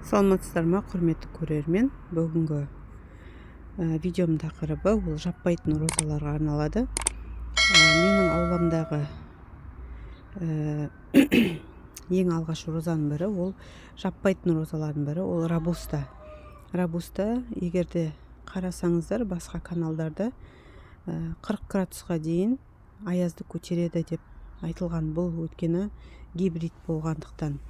Саламатсыздар ма, құрметті көрермен? Бүгінгі видеом тақырыбы ол жаппайтын розаларға арналады. Менің ауламдағы ең алғаш розаның бірі, ол жаппайтын розалардың бірі, ол робуста. Робуста, егерде қарасаңыздар, басқа каналдарда 40 градусқа дейін аязды көтереді деп айтылған. Бұл өйткені гибрид болғандықтан.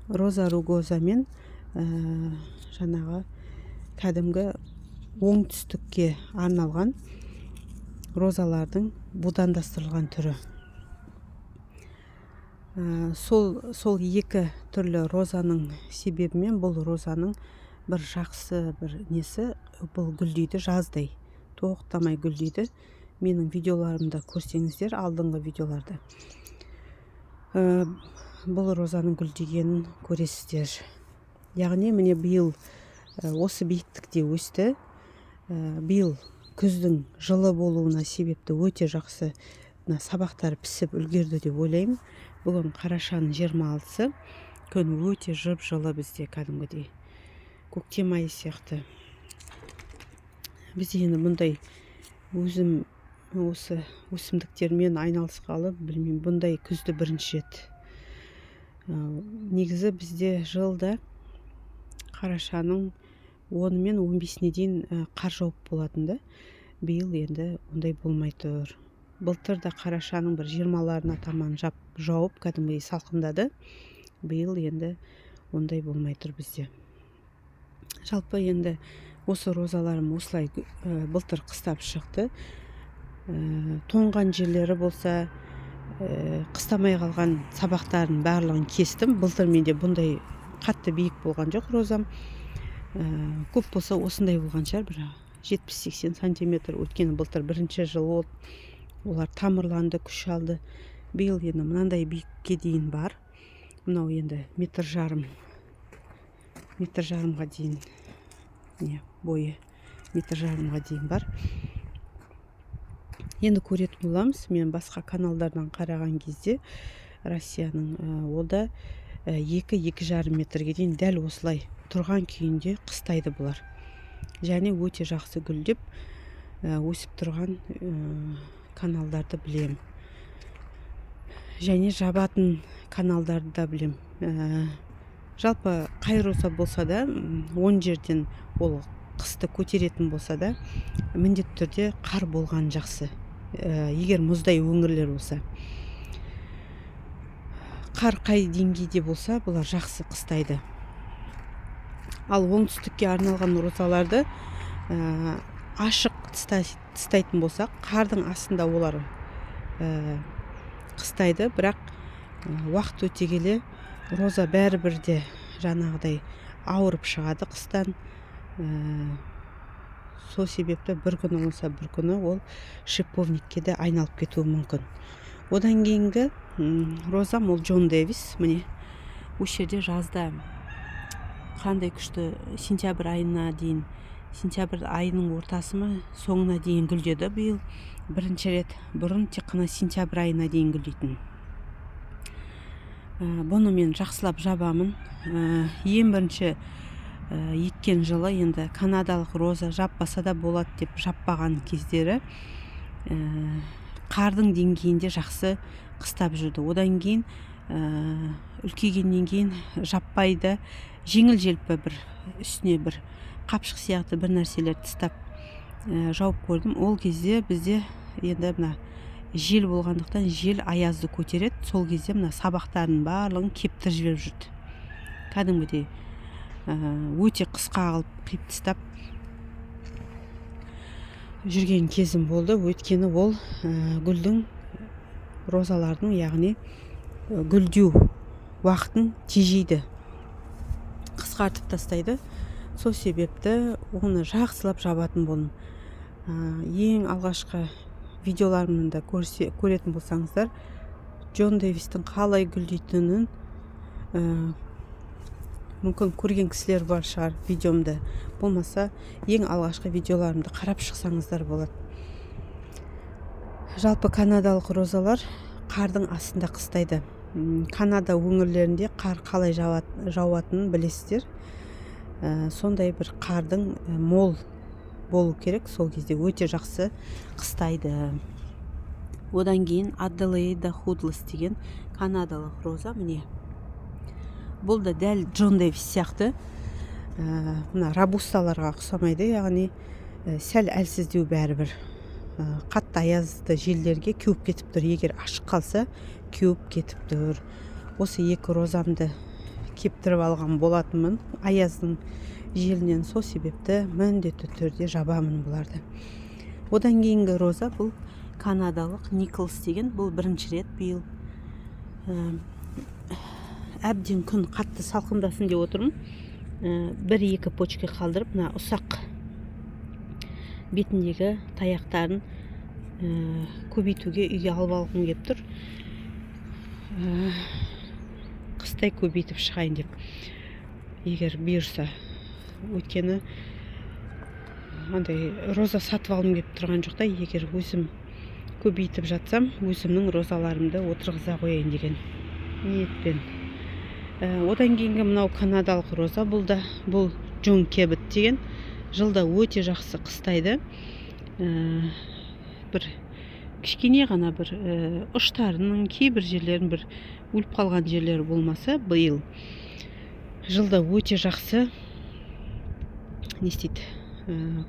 Роза ругоза мен жаңағы кәдімгі оңтүстікке арналған розалардың будандастырылған түрі. Сол екі түрлі розаның себебімен бұл розаның бір жақсы бір несі, бұл гүлдейді жаздай, тоқтамай гүлдейді. Менің видеоларымда көрсеңіздер, алдыңғы видеоларда бұл розаның гүлдегенін көресіздер. Яғни міне биыл осы биіктікте өсті. Биыл күздің жылы болуына себепті өте жақсы сабақтар пісіп үлгерді деп ойлаймын. Бүгін қарашаның 26-сы, күн өте жып-жылы бізде, кәдімгідей көктем айы сияқты. Біз енді мұндай өзім осы өсімдіктермен айналысқалы, білмеймін, бұндай күзді бірінші рет. Негізі бізде жылда қарашаның 10 мен 15-не дейін қар жауып болатынды. Биыл енді ондай болмай тұр. Былтыр да қарашаның бір 20-ларына таман жауып кәдімгідей салқындады. Биыл енді ондай болмай тұр бізде. Жалпы енді осы розаларым осылай былтыр қыстап шықты. Тоңған жерлері болса, қыстамай қалған сабақтарын барлығын кестім. Былтыр менде бұндай қатты биік болған жоқ розам. Көп болса осындай болған шығар, бір 70-80 сантиметр. Өткені былтыр бірінші жыл олар тамырланды, күш алды. Биыл енді мынандай биікке дейін бар. Мынау енді метр жарымға дейін, бойы метр жарымға дейін бар. Енді көретін боламыз. Мен басқа каналдардан қараған кезде Россияның ода 2-2,5 метрге дейін дәл осылай тұрған күйінде қыстайды бұлар. Және өте жақсы гүлдеп өсіп тұрған каналдарды білем. Және жабатын каналдарды да білем. Жалпы қай роза болса да, 10 жерден ол қысты көтеретін болса да, міндетті түрде қар болған жақсы. Егер мұздай өңірлер болса. Қар қай деңгейде болса, бұлар жақсы қыстайды. Ал оңтүстікке арналған розаларды ашық тыстайтын болсақ, қардың астында олар қыстайды. Бірақ уақыт өте келе роза бәрібір де жаңағыдай ауырып шығады қыстан. Сол себепті бір күні болса, бір күні ол шиповникке де айналып кетуі мүмкін. Одан кейінгі розам ол Джон Дэвис. Міне осы жерде жазда қандай күшті сентябрь айына дейін, сентябрь айының ортасы ма, соңына дейін гүлдеді биыл. Бірінші рет, бұрын тек қана сентябрь айына дейін гүлдейтін. Бұны мен жақсылап жабамын. Ең бірінші еккен жылы енді канадалық роза жаппаса да болады деп жаппаған кездері қардың деңгейінде жақсы қыстап жүрді. Одан кейін үлкейгеннен кейін жаппайды, жеңіл-желпі бір үстіне бір қапшық сияқты бір нәрселер тыстап жауып көрдім. Ол кезде бізде енді мына жел болғандықтан жел аязды көтереді. Сол кезде мына сабақтарын барлығын кептіріп жіберіп жүрді. Кәдімгідей өте қысқа қылып тастап жүрген кезім болды. Өйткені ол гүлдің, розалардың, яғни гүлдеу уақытын тежейді, қысқартып тастайды. Сол себепті оны жақсылап жабатын болдым. Ең алғашқы видеоларымда көретін болсаңыздар, Джон Дэвистің қалай гүлдейтінін мүмкін көрген кісілер бар шығар видеомда. Болмаса, ең алғашқы видеоларымды қарап шықсаңыздар болады. Жалпы канадалық розалар қардың астында қыстайды. Канада өңірлерінде қар қалай жауатынын білесіздер. сондай бір қардың мол болу керек. Сол кезде өте жақсы қыстайды. Одан кейін Аделаида Худлес деген канадалық роза. Міне бұл да дәл Джон Дэвис сияқты мына робусталарға ұқсамайды, яғни сәл әлсіздеу бәрібір. Қатты аязды желдерге кеуіп кетіп тұр. Егер ашық қалса кеуіп кетіп тұр. Осы екі розамды кептіріп алған болатынмын аяздың желінен, сол себепті міндетті түрде жабамын бұларды. Одан кейінгі роза бұл канадалық Николс деген. Бұл бірінші рет биыл. Әбден күн қатты салқындасын деп отырмын. Бір-екі почка қалдырып, мына ұсақ бетіндегі таяқтарын көбейтуге үйге алып алғым келіп тұр. Қыстай көбейтіп шығайын деп, егер бұйырса. Өйткені андай роза сатып алғым келіп тұрған жоқ та, егер өзім көбейтіп жатсам, өзімнің розаларымды отырғыза қояйын деген ниетпен. Одан кейінгі мынау канадалық роза, бұл Джон Кебет деген. Жылда өте жақсы қыстайды. Бір кішкене ғана бір ұштарының кейбір жерлерін бір өліп қалған жерлері болмаса, биыл жылда өте жақсы не істейді,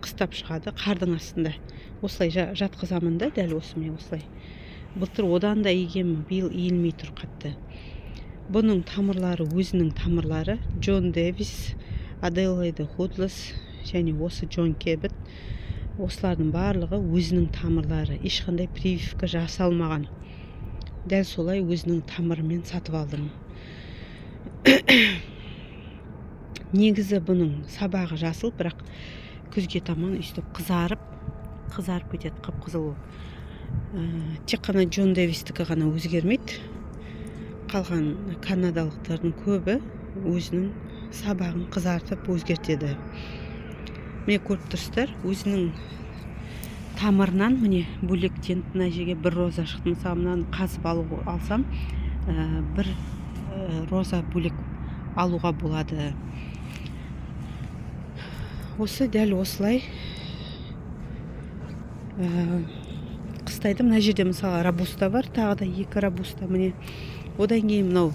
қыстап шығады қардың астында. Осылай жатқызамын да, дәл осымен осылай. Былтыр одан да егем, биыл иілмей тұр қатты. Бұның тамырлары өзінің тамырлары. Джон Дэвис, Аделаида Худлес және осы Джон Кебет. Осылардың барлығы өзінің тамырлары. Ешқандай прививка жасалмаған. Дәл солай өзінің тамырымен сатып алдым. Негізі бұның сабағы жасыл, бірақ күзге таман үстіп қызарып кетеді, қып-қызыл. Тек қана Джон Дэвистікі ғана өзгермейді. Қалған канадалықтардың көбі өзінің сабағын қызартып өзгертеді. Міне көріп тұрсыздар, өзінің тамырынан міне бөлектен мына жерге бір роза шықты. Мысалы, мынаны қазып алсам, бір роза бөлек алуға болады. Осы дәл осылай қыстайды. Мына жерде мысалы робуста бар, тағы да екі робуста. Міне одан кейін мынау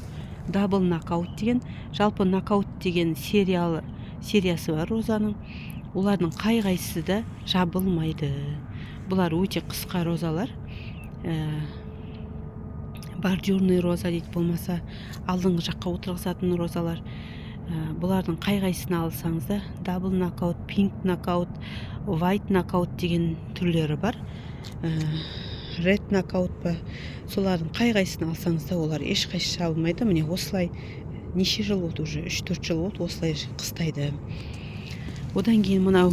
дабл нокаут деген. Жалпы нокаут деген сериясы бар розаның. Олардың қай-қайсысы да жабылмайды. Бұлар өте қысқа розалар. Бордюрный роза дейді, болмаса алдыңғы жаққа отырғызатын розалар. Бұлардың қай-қайсысын алсаңыз да, дабл нокаут, пинк нокаут, white нокаут деген түрлері бар. Ред нокаут па, солардың қай-қайсысын алсаңыз да, олар ешқайсы жабылмайды. Міне осылай неше жыл болды, уже 3-4 жыл болды, осылай қыстайды. Одан кейін мынау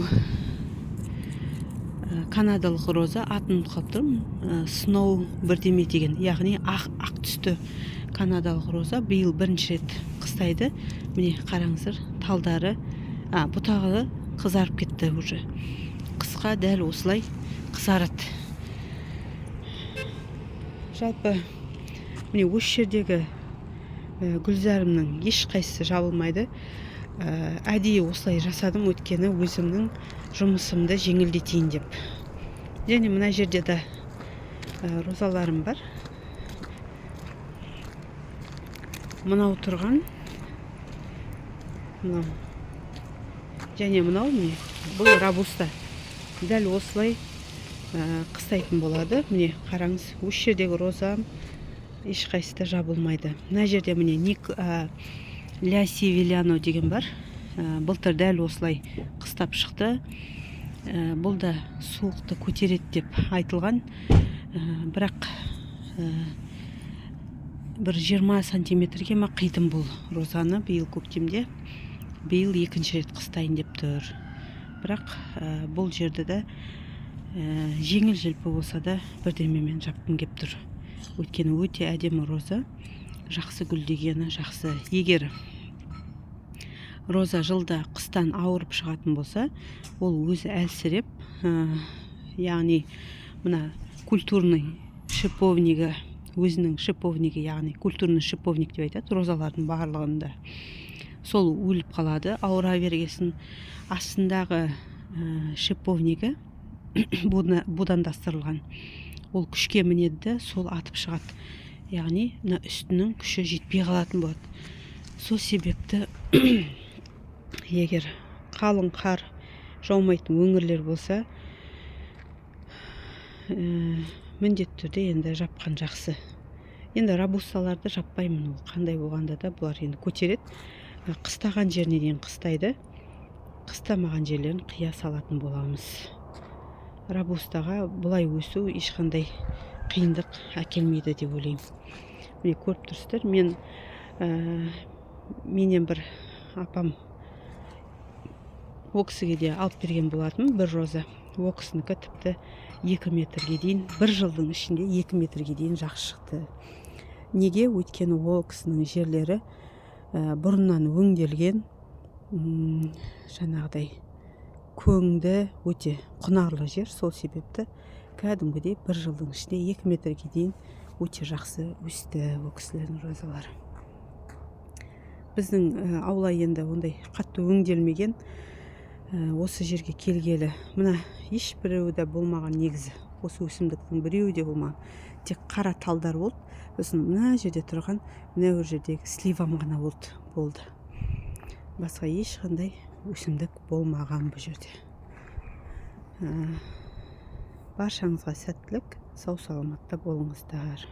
канадалық роза, атын ұмытып тұрмын, Snow бірдеме деген, яғни ақ түсті канадалық роза. Биыл бірінші рет қыстайды. Міне қараңыздар, талдары, бұтағы қызарып кетті уже. Қысқа дәл осылай қызарады. Жалпы міне осы жердегі гүлзарымның ешқайсысы жабылмайды. Әдейі осылай жасадым, өткені өзімнің жұмысымды жеңілдетейін деп. Және мына жерде де розаларым бар. Мынау тұрған, мынау және мынау міне, бұл робуста. Дәл осылай қыстайтын болады. Міне қараңыз, осы жердегі розам ешқайсысы да жабылмайды. Мына жерде міне Ля Севиляно деген бар. Былтыр дәл осылай қыстап шықты. Бұл да суықты көтереді деп айтылған. Бірақ бір 20 сантиметрге ма қидым бұл розаны биыл көктемде. Биыл екінші рет қыстайын деп тұр. Бірақ бұл жерді де жеңіл желпі болса да бірдемемен жапқым кеп тұр. Өйткені өте әдемі роза, жақсы гүлдегені жақсы. Егер роза жылда қыстан ауырып шығатын болса, ол өзі әлсіреп, яғни мына культурный шиповнигі, өзінің шиповнигі, яғни культурный шиповник деп айтады розалардың барлығында. сол өліп қалады, ауыра бергесін. Астындағы шиповнигі будандастырылған, ол күшке мінеді, сол атып шығады. Яғни мына үстінің күші жетпей қалатын болады. Сол себепті егер қалың қар жаумайтын өңірлер болса, міндетті түрде енді жапқан жақсы. Енді рабуссаларды жаппаймын, ол қандай болғанда да бұлар енді көтереді. Қыстаған жеріне дейін қыстайды, қыстамаған жерлерін қия салатын боламыз. Рабустаға бұлай өсу ешқандай қиындық әкелмейді деп ойлаймын. Міне көріп тұрсыздар, менен бір апам ол кісіге де алып берген болатын бір роза. Ол кісінікі тіпті 2 метрге дейін, бір жылдың ішінде 2 метрге дейін жақсы шықты. Неге? Өйткені ол кісінің жерлері бұрыннан өңделген, жаңағыдай көңді, өте құнарлы жер. Сол себепті кәдімгідей бір жылдың ішінде 2 метрге дейін өте жақсы өсті ол кісілердің розалары. Біздің аула енді ондай қатты өңделмеген. Осы жерге келгелі мына ешбіреуі де болмаған, негізі осы өсімдіктің біреуі де болмаған, тек қара талдар болды. Сосын мына жерде тұрған, мына жердегі сливам ғана болды. Басқа ешқандай өсімдік болмаған бұл жерде. Баршаңызға сәттілік, сау саламатта болыңыздар.